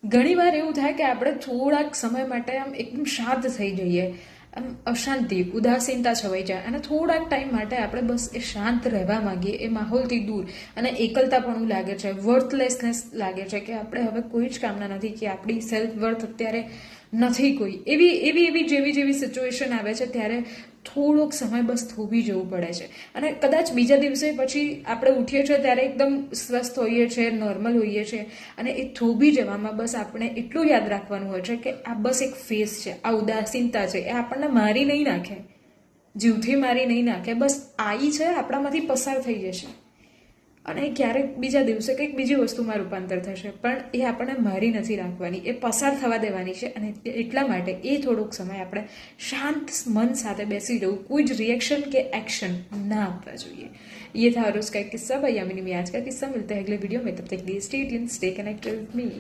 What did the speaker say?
ઘણીવાર એવું થાય કે આપણે થોડાક સમય માટે આમ એકદમ શાંત થઈ જઈએ, આમ અશાંતિ, ઉદાસીનતા છવાઈ જાય અને થોડાક ટાઈમ માટે આપણે બસ એ શાંત રહેવા માંગીએ, એ માહોલથી દૂર, અને એકલતાપણું લાગે છે, વર્થલેસનેસ લાગે છે કે આપણે હવે કોઈ જ કામના નથી, કે આપણી સેલ્ફ વર્થ અત્યારે નથી કોઈ, એવી એવી એવી જેવી જેવી સિચ્યુએશન આવે છે ત્યારે થોડોક સમય બસ થોભી જવું પડે છે. અને કદાચ બીજા દિવસે પછી આપણે ઉઠીએ છીએ ત્યારે એકદમ સ્વસ્થ હોઈએ છીએ, નોર્મલ હોઈએ છીએ, અને એ થોભી જવામાં બસ આપણે એટલું યાદ રાખવાનું હોય છે કે આ બસ એક ફેઝ છે, આ ઉદાસીનતા છે, એ આપણને મારી નહીં નાખે, જીવથી મારી નહીં નાખે, બસ આવી છે, આપણામાંથી પસાર થઈ જશે અને ક્યારેક બીજા દિવસે કંઈક બીજી વસ્તુમાં રૂપાંતર થશે, પણ એ આપણને મારી નથી રાખવાની, એ પસાર થવા દેવાની છે. અને એટલા માટે એ થોડોક સમય આપણે શાંત મન સાથે બેસી જવું, કોઈ જ રિએક્શન કે एक्शन ना આપવા જોઈએ. ये था रोज का एक किस्सा भाई, यामिनी में आज का किस्सा. मिलते हैं अगले वीडियो में, तब तक के लिए stay tuned, stay connected with me.